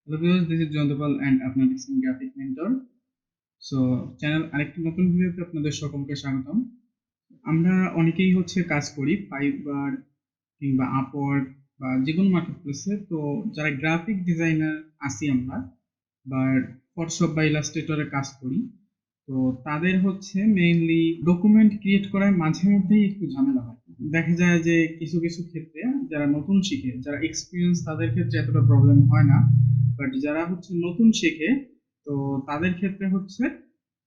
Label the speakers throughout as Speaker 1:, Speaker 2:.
Speaker 1: Hello viewers, this is Joyanto and আপনার দেখছেন graphic mentor. So channel আরেকটি নতুন ভিডিওতে আপনাদের সকলকে স্বাগতম। আমরা অনেকেই কাজ করি ফাইবার কিংবা আপওয়ার্ক বা যে কোনো মার্কেটপ্লেসে। তো যারা গ্রাফিক ডিজাইনার আছি আমরা বা ফটোশপ বা ইলাস্ট্রেটরে কাজ করি, তো তাদের মেইনলি ডকুমেন্ট ক্রিয়েট করার মাঝে মধ্যেই একটু ঝামেলা হয়। দেখা যায় যে কিছু কিছু ক্ষেত্রে যারা নতুন শিখে, যারা এক্সপিরিয়েন্স, তাদের ক্ষেত্রে এতটা প্রবলেম হয় না, বাট যারা নতুন শেখে তো তাদের ক্ষেত্রে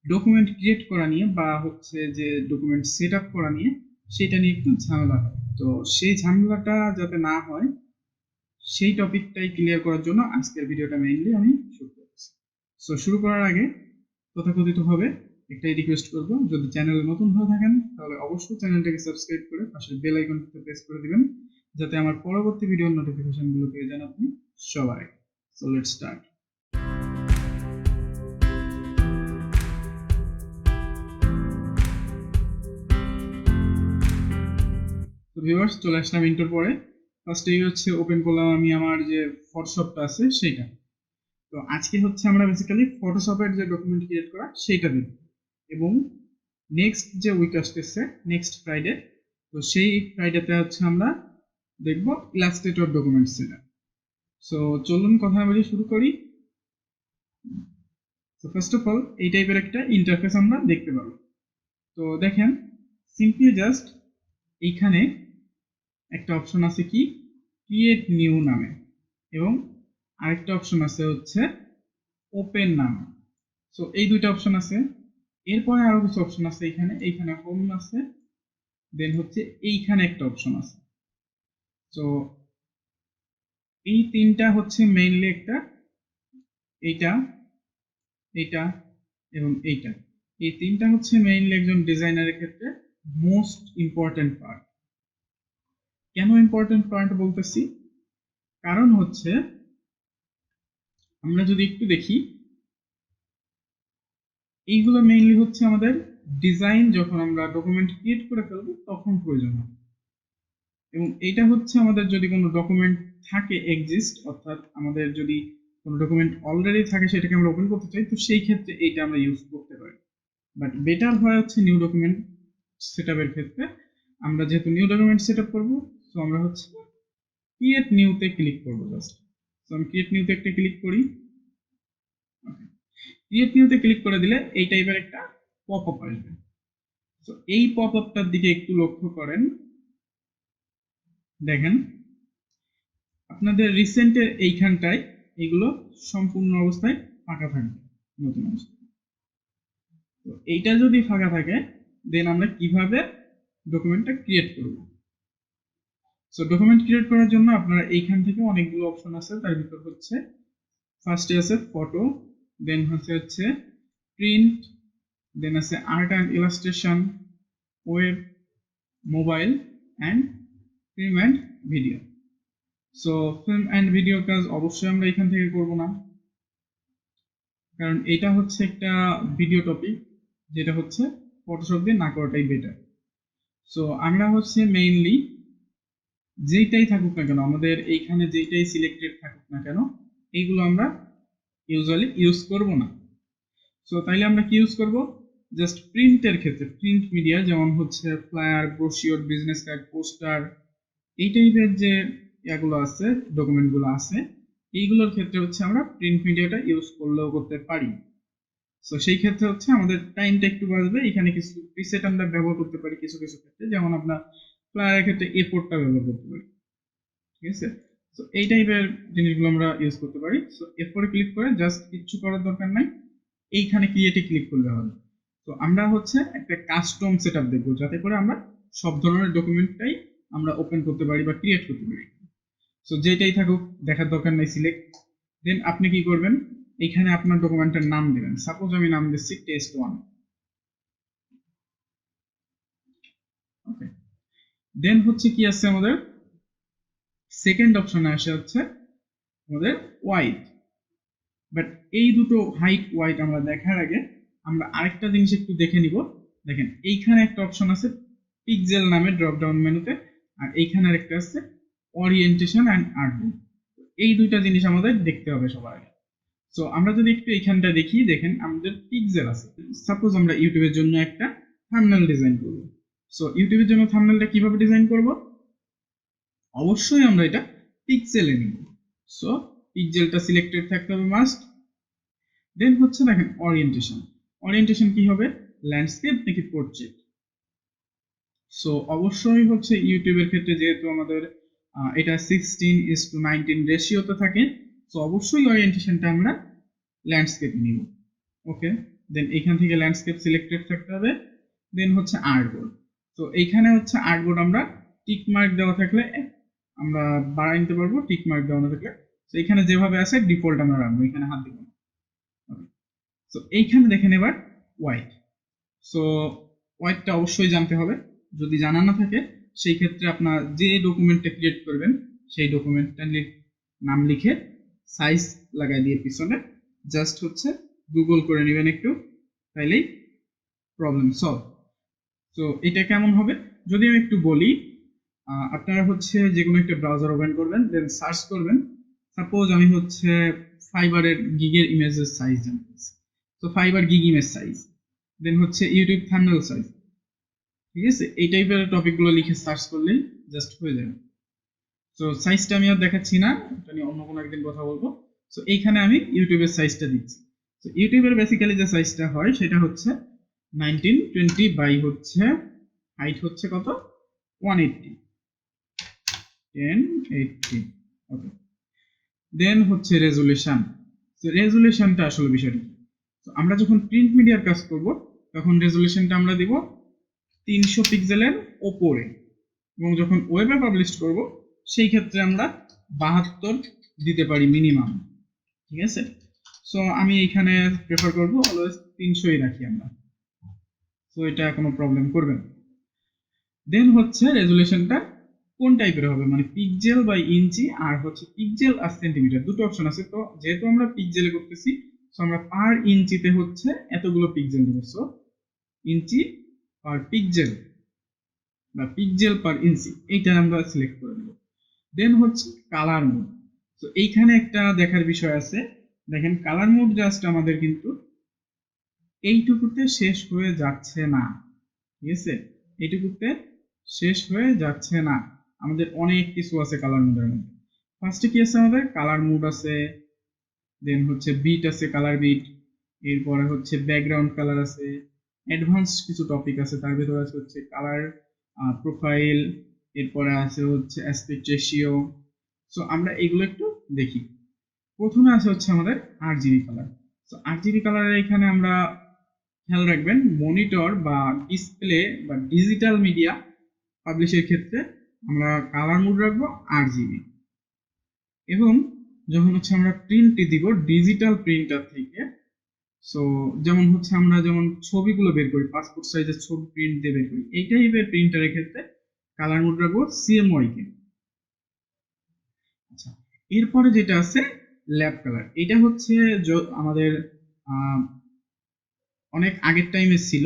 Speaker 1: ডকুমেন্ট ক্রিয়েট করা নিয়ে বা যে ডকুমেন্ট সেট আপ করা নিয়ে সেটা নিয়ে একটু ঝামেলা হয়। তো সেই ঝামেলাটা যাতে না হয় সেই টপিকটাই ক্লিয়ার করার জন্য আজকের ভিডিওটা মেইনলি আমি শুরু করছি। সো শুরু করার আগে তথাকথিতভাবে একটাই রিকোয়েস্ট করব, যদি চ্যানেলে নতুন হয়ে থাকেন তাহলে অবশ্যই চ্যানেলটাকে সাবস্ক্রাইব করে পাশের বেল আইকনটিতে প্রেস করে দিবেন, যাতে আমার পরবর্তী ভিডিওর নোটিফিকেশনগুলো পেয়ে যান আপনি সবার আগে। So let's start. তো ভিউয়ার্স, চলে আসলাম ইন্টার পরে। ফার্স্টেই ওপেন করলাম আমি আমার যে ফটোশপটা আছে সেইটা। তো আজকে আমরা বেসিক্যালি ফটোশপের যে ডকুমেন্ট ক্রিয়েট করা সেইটা দেখব, এবং নেক্সট যে উইক আসতেছে নেক্সট ফ্রাইডে, তো সেই ফ্রাইডেতে আমরা দেখব ইলাস্ট্রেটর ডকুমেন্ট সেটআপ। সো চলুন কথা বলে শুরু করি। তো ফার্স্ট অফ অল এই টাইপের একটা ইন্টারফেস আমরা দেখতে পাবো। তো দেখেন, সিম্পলি জাস্ট এইখানে একটা অপশন আছে কি ক্রিয়েট নিউ নামে, এবং আরেকটা অপশন আছে ওপেন নামে। সো এই দুইটা অপশন আছে। এরপরে আরো কিছু অপশন আছে, এইখানে হোম আছে, দেন এইখানে একটা অপশন আছে। সো এই তিনটা মেইনলি একটা, এইটা, এইটা এবং এইটা, এই তিনটা মেইনলি একজন ডিজাইনারের ক্ষেত্রে মোস্ট ইম্পর্টেন্ট পার্ট। কেন ইম্পর্টেন্ট পার্ট বলতেছি? কারণ আমরা যদি একটু দেখি, এইগুলো মেইনলি আমাদের ডিজাইন যখন আমরা ডকুমেন্ট ক্রিয়েট করে ফেলবো তখন প্রয়োজন হবে। এবং এইটা আমাদের যদি কোনো ডকুমেন্ট থাকে এক্সিস্ট, অর্থাৎ আমাদের যদি কোনো ডকুমেন্ট অলরেডি থাকে সেটাকে আমরা ওপেন করতে চাই, তো সেই ক্ষেত্রে এইটা আমরা ইউজ করতে পারি। বাট বেটার হয় নিউ ডকুমেন্ট সেটআপের ক্ষেত্রে। আমরা যেহেতু নিউ ডকুমেন্ট সেটআপ করব, সো আমরা ক্রিয়েট নিউতে ক্লিক করব জাস্ট। সো আমি ক্রিয়েট নিউতে একটা ক্লিক করি। ক্রিয়েট নিউতে ক্লিক করে দিলে এই টাইপের একটা পপআপ আসবে। সো এই পপআপটার দিকে একটু লক্ষ্য করেন। দেখেন, আপনাদের রিসেন্টের এইখানটায় এগুলো সম্পূর্ণ অবস্থায় ফাঁকা থাকবে, নতুন অবস্থায়। তো এইটা যদি ফাঁকা থাকে, দেন আমরা কিভাবে ডকুমেন্টটা ক্রিয়েট করব? সো ডকুমেন্ট ক্রিয়েট করার জন্য আপনারা এইখান থেকে অনেকগুলো অপশন আছে। তার ভিতর ফার্স্টে আছে ফটো, দেন প্রিন্ট, দেন আছে art and illustration, web, mobile and film and video. So film and video কাজ অবশ্যই আমরা এখান থেকে করব না, কারণ এটা একটা ভিডিও টপিক, যেটা ফটোশপ দিয়ে না করাটাই বেটার। সো আমরা মেইনলি যেইটাই থাকুক না কেন, আমাদের এইখানে যেইটাই সিলেক্টেড থাকুক না কেন, এইগুলো আমরা ইউজুয়ালি ইউজ করব না। সো তাইলে আমরা কি ইউজ করব? জাস্ট প্রিন্টের ক্ষেত্রে প্রিন্ট মিডিয়া, যেমন flyer, brochure, business card, poster, এই টাইপের যে এগুলো আছে, ডকুমেন্টগুলো আছে, এইগুলোর ক্ষেত্রে আমরা প্রিন্ট মিডিয়াটা ইউজ করলেও করতে পারি। সো সেই ক্ষেত্রে আমাদের টাইমটা একটু বাঁচবে। এখানে কিছু প্রিসেট আমরা ব্যবহার করতে পারি কিছু কিছু ক্ষেত্রে, যেমন আপনার ফ্লায়ারের ক্ষেত্রে A4টা ব্যবহার করতে পারি, ঠিক আছে? সো এই টাইপের জিনিসগুলো আমরা ইউজ করতে পারি। সো A4 এ ক্লিক করে জাস্ট কিচ্ছু করার দরকার নাই, এইখানে ক্রিয়েটে ক্লিক করলে হবে। তো আমরা একটা কাস্টম সেটআপ দেখবো, যাতে করে আমরা সব ধরনের ডকুমেন্টটাই আমরা ওপেন করতে পারি বা ক্রিয়েট করতে পারি। সো যেটাই থাকুক দেখার দরকার নাই, সিলেক্ট। দেন আপনি কি করবেন, এখানে আপনার ডকুমেন্টের নাম দিবেন। সাপোজ আমি নাম দিচ্ছি টেস্ট 1। ওকে, দেন কি আছে আমাদের সেকেন্ড অপশনে আসে আমাদের হোয়াইট। বাট এই দুটো হাইট হোয়াইট আমরা দেখার আগে আমরা আরেকটা জিনিস একটু দেখে নিব। দেখেন, এইখানে একটা অপশন আছে পিক্সেল নামে ড্রপ ডাউন মেনুতে, আর এইখানে আরেকটা আছে ওরিয়েন্টেশন অ্যান্ড আর্টবুক। এই দুইটা জিনিস আমাদের দেখতে হবে সবার আগে। সো আমরা যদি একটু এইখানটা দেখি, দেখেন আমাদের পিক্সেল আছে। সাপোজ আমরা ইউটিউবের জন্য একটা থাম্বনেল ডিজাইন করব। সো ইউটিউবের জন্য থাম্বনেলটা কিভাবে ডিজাইন করব? অবশ্যই আমরা এটা পিক্সেলে নিব। সো পিক্সেলটা সিলেক্টেড থাকতে হবে মাস্ট। দেন হচ্ছে দেখেন ওরিয়েন্টেশন। ওরিয়েন্টেশন কি হবে? ল্যান্ডস্কেপ নাকি পোর্ট্রেট? সো অবশ্যই হচ্ছে ইউটিউবের ক্ষেত্রে যেহেতু আমাদের এটা 16:19 রেশিওতে থাকে, সো অবশ্যই ওরিয়েন্টেশনটা আমরা ল্যান্ডস্কেপ নিব। ওকে, দেন এখান থেকে ল্যান্ডস্কেপ সিলেক্টেড থাকতে হবে। দেন হচ্ছে আর্টবোর্ড। তো এইখানে হচ্ছে আর্টবোর্ড আমরা টিক মার্ক দেওয়া থাকলে আমরা বাড়াই নিতে পারবো, টিক মার্ক দেওয়া না থাকলে তো এখানে যেভাবে আছে ডিফল্ট আমরা রাখবো, এখানে হাত দিব না। তো এইখানে দেখেন এবার হোয়াইট। সো হোয়াইটটা অবশ্যই জানতে হবে, যদি জানা না থাকে সেই ক্ষেত্রে আপনার যে ডকুমেন্টটা ক্রিয়েট করবেন সেই ডকুমেন্টটা নাম লিখে সাইজ লাগাই দিয়ে পিছনে জাস্ট হচ্ছে গুগল করে নেবেন একটু, তাইলেই প্রবলেম সলভ। তো এটা কেমন হবে যদি আমি একটু বলি, আপনারা হচ্ছে যে কোনো একটা ব্রাউজার ওপেন করবেন, দেন সার্চ করবেন। সাপোজ আমি হচ্ছে ফাইবারের গিগের ইমেজের সাইজ জানতে চাই, তো ফাইবার গিগ ইমেজ সাইজ, দেন হচ্ছে ইউটিউব থাম্বনেল সাইজ, ঠিক আছে? এই টাইপের টপিকগুলো লিখে সার্চ করলেই জাস্ট হয়ে যাবে। তো সাইজটা আমি আর দেখাচ্ছি না, এটা নিয়ে অন্য কোনো একদিন কথা বলবো। সো এইখানে আমি ইউটিউবের সাইজটা দিচ্ছি। তো ইউটিউবের বেসিক্যালি যে সাইজটা হয় সেটা হচ্ছে 1920 বাই হচ্ছে হাইট হচ্ছে কত 180 1080। ওকে, দেন হচ্ছে রেজুলেশন। তো রেজুলেশনটা আসলে বিষয়টা কি? তো আমরা যখন প্রিন্ট মিডিয়ার কাজ করব তখন রেজুলেশনটা আমরা দিব 300 পিক্সেলের ওপরে, এবং যখন ওয়েবে পাবলিশ করব সেই ক্ষেত্রে আমরা 72 দিতে পারি মিনিমাম, ঠিক আছে? সো আমি এখানে প্রেফার করব অলওয়েজ 300ই রাখি আমরা, সো এটা কোনো প্রবলেম করবে না। দেন হচ্ছে রেজুলেশনটা কোন টাইপের হবে, মানে পিক্সেল বাই ইঞ্চি আর হচ্ছে পিক্সেল আর সেন্টিমিটার দুটো অপশন আছে। তো যেহেতু আমরা পিক্সেলে করতেছি সো আমরা পার ইঞ্চিতে হচ্ছে এতগুলো পিক্সেল দেব। সো ইঞ্চি পার পিক্সেল বা পিক্সেল পার ইঞ্চি এইটা আমরা সিলেক্ট করে নেব। দেন হচ্ছে কালার মোড। তো এইখানে একটা দেখার বিষয় আছে, দেখেন কালার মোড জাস্ট আমাদের কিন্তু এইটুকুতে শেষ হয়ে যাচ্ছে না, ঠিক আছে? এইটুকুতে শেষ হয়ে যাচ্ছে না, আমাদের অনেক কিছু আছে কালার মোডের মধ্যে। ফার্স্টে কি আছে আমাদের কালার মোড আছে, দেন হচ্ছে বিট আছে কালার বিট, এরপরে হচ্ছে ব্যাকগ্রাউন্ড কালার আছে, অ্যাডভান্স কিছু টপিক আছে, তার ভিতরে আছে হচ্ছে কালার প্রোফাইল, এরপরে আছে হচ্ছে অ্যাসপেক্ট রেশিও। সো আমরা এগুলো একটু দেখি। প্রথমে আছে হচ্ছে আমাদের আরজিবি কালার। সো আরজিবি কালারের এখানে আমরা খেয়াল রাখবেন মনিটর বা ডিসপ্লে বা ডিজিটাল মিডিয়া পাবলিশের ক্ষেত্রে আমরা কালার মোড রাখবো আরজিবি, এবং যখন হচ্ছে আমরা প্রিন্ট দিব ডিজিটাল প্রিন্টার থেকে, সো যেমন হচ্ছে আমরা যেমন ছবিগুলো বের করি পাসপোর্ট সাইজের ছবি প্রিন্ট দিয়ে বের করি, এই টাইপের প্রিন্টারের ক্ষেত্রে কালার মোড রাখবো সিএমওয়াই কে। আচ্ছা, এরপরে যেটা আছে ল্যাব কালার, এটা হচ্ছে আমাদের অনেক আগের টাইমে ছিল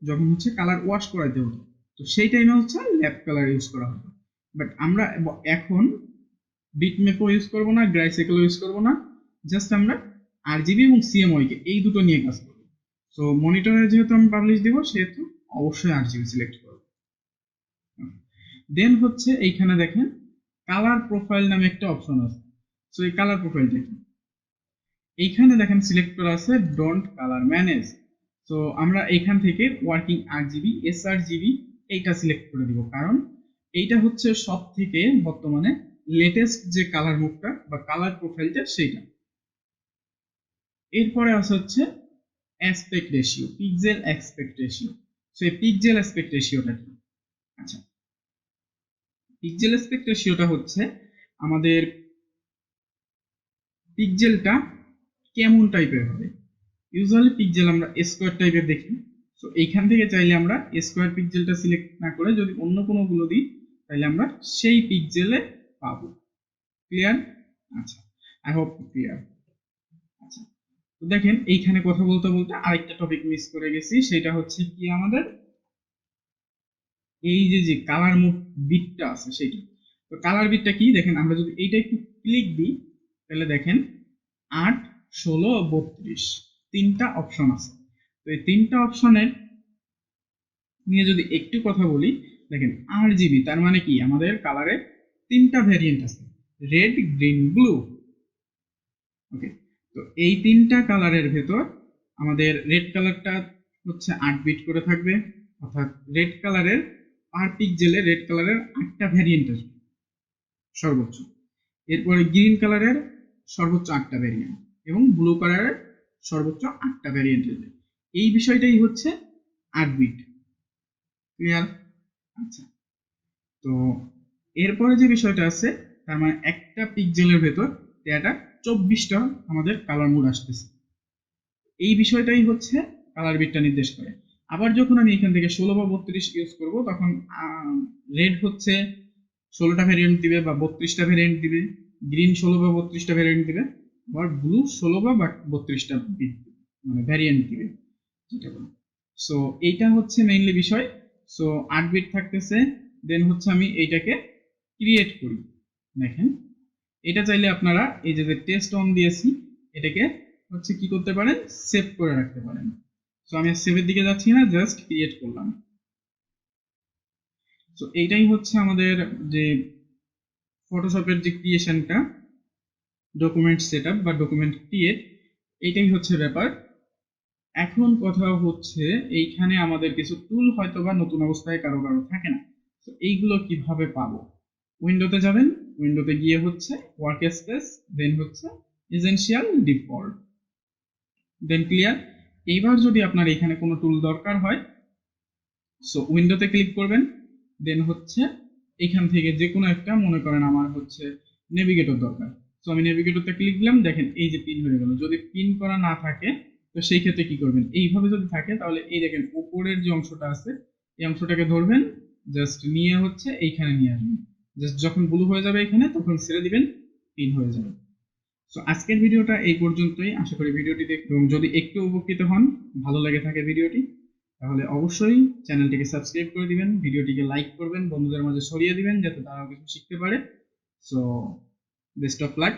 Speaker 1: যখন হচ্ছে কালার ওয়াশ করাইতে হতো, তো সেই টাইমে হচ্ছে ল্যাব কালার ইউজ করা হতো। বাট আমরা এখন বিটম্যাপও ইউজ করবো না, গ্রাইসাইকেলও ইউজ করবো না, জাস্ট আমরা আরজিবি এবং সিএমওয়াই কে এই দুটো নিয়ে কাজ করবো। সো মনিটরে যেহেতু আমি পাবলিশ দিব সেহেতু অবশ্যই আরজিবি সিলেক্ট করবো। দেন হচ্ছে এইখানে দেখেন কালার প্রোফাইল নামে একটা অপশন আছে। সো এই কালার প্রোফাইলটা কি, এইখানে দেখেন সিলেক্ট করা আছে ডোন্ট কালার ম্যানেজ। তো আমরা এখান থেকে ওয়ার্কিং আরজিবি এসআরজিবি এইটা সিলেক্ট করে দিব, কারণ এইটা হচ্ছে সব থেকে বর্তমানে লেটেস্ট যে কালার মুডটা বা কালার প্রোফাইলটা সেইটা। এরপরে আছে হচ্ছে aspect ratio, pixel aspect ratio. So এই পিক্সেল অ্যাসপেক্ট রেশিওটা কি? আচ্ছা, পিক্সেল অ্যাসপেক্ট রেশিওটা হচ্ছে আমাদের পিক্সেলটা কেমন টাইপের হবে। ইউজুয়ালি পিক্সেল আমরা স্কোয়ার টাইপের দেখি, সো এইখান থেকে চাইলে আমরা স্কোয়ার পিক্সেলটা সিলেক্ট না করে যদি অন্য কোনো গুলো দিই তাহলে আমরা সেই পিক্সেলে পাবো। ক্লিয়ার? আচ্ছা, আই হোপ ক্লিয়ার। আচ্ছা, তো দেখেন এইখানে কথা বলতে বলতে আরেকটা টপিক মিস করে গেছি, সেটা হচ্ছে কি আমাদের এই যে কালার মুড বিটটা আছে সেটা। তো কালার বিটটা কি দেখেন, আমরা যদি এইটা একটু ক্লিক দিই তাহলে দেখেন 8, 16, 32 তিনটা অপশন আছে। তো এই তিনটা অপশনের নিয়ে যদি একটু কথা বলি, দেখেন RGB তার মানে কি, আমাদের কালারে তিনটা ভ্যারিয়েন্ট আছে, রেড, গ্রিন, ব্লু। ওকে, তো এই তিনটা কালারের ভেতর আমাদের রেড কালারটা হচ্ছে 8 বিট করে থাকবে, অর্থাৎ রেড কালারের পার পিক্সেলে রেড কালারের 8টা ভ্যারিয়েন্ট আসবে সর্বোচ্চ। এরপরে গ্রিন কালারের সর্বোচ্চ 8টা ভ্যারিয়েন্ট এবং ব্লু কালারের সর্বোচ্চ 8টা ভ্যারিয়েন্ট আসবে। এই বিষয়টাই হচ্ছে 8 বিট। ক্লিয়ার? আচ্ছা, তো এরপরে যে বিষয়টা আছে, তার মানে একটা পিক্সেলের ভেতর এটা 24টা আমাদের কালার মোড আসতেছে। এই বিষয়টাই হচ্ছে কালার বিটটা নির্দেশ করে। আবার যখন আমি এখান থেকে 16 বা 32 ইউজ করব, তখন রেড হচ্ছে 16টা ভ্যারিয়েন্ট দিবে বা 32টা ভ্যারিয়েন্ট দিবে, গ্রিন 16 বা 32টা ভ্যারিয়েন্ট দিবে, আবার ব্লু 16 বা 32টা মানে ভ্যারিয়েন্ট দিবে, যেটা বলে। সো এইটা হচ্ছে মেইনলি বিষয়। সো 8 বিট থাকতেছে, দেন হচ্ছে আমি এইটাকে ক্রিয়েট করি। দেখেন এটা চাইলে আপনারা এই যে টেস্ট অন দিয়েছি, এটাকে হচ্ছে কি করতে পারেন, সেভ করে রাখতে পারেন। সো আমি সেভের দিকে যাচ্ছি না, জাস্ট ক্রিয়েট করলাম। সো এইটাই হচ্ছে আমাদের যে ফটোশপের যে ক্রিয়েশনটা, ডকুমেন্ট সেটআপ বা ডকুমেন্ট ক্রিয়েট, এইটাই হচ্ছে ব্যাপার। এখন কথা হচ্ছে এইখানে আমাদের কিছু টুল হয়তো বা নতুন অবস্থায় কারো কারো থাকে না। তো এইগুলো কিভাবে পাবো? উইন্ডোতে যাবেন, উইন্ডোতে গিয়ে হচ্ছে ওয়ার্ক স্পেস, দেন হচ্ছে এসেনশিয়াল, ডিফল্ট, দেন ক্লিয়ার। এইবার যদি আপনার এখানে কোনো টুল দরকার হয়, সো উইন্ডোতে ক্লিক করবেন, দেন হচ্ছে এখান থেকে যে কোনো একটা, মনে করেন আমার হচ্ছে নেভিগেটর দরকার, সো আমি নেভিগেটরতে ক্লিক দিলাম, দেখেন এই যে পিন হয়ে গেল। যদি পিন করা না থাকে তো সেই ক্ষেত্রে কি করবেন, এইভাবে যদি থাকে তাহলে এই দেখেন উপরের যে অংশটা আছে এই অংশটাকে ধরবেন, জাস্ট নিয়ে হচ্ছে এইখানে নিয়ে আসবেন, জাস্ট যখন ব্লু হয়ে যাবে এখানে তখন ছেড়ে দিবেন, পিন হয়ে যাবে। সো আজকের ভিডিওটা এই পর্যন্তই। আশা করি ভিডিওটি দেখে যদি একটু উপকৃত হন, ভালো লেগে থাকে ভিডিওটি, তাহলে অবশ্যই চ্যানেলটিকে সাবস্ক্রাইব করে দিবেন, ভিডিওটিকে লাইক করবেন, বন্ধুদের মাঝে ছড়িয়ে দিবেন যাতে তারাও কিছু শিখতে পারে। So best of luck.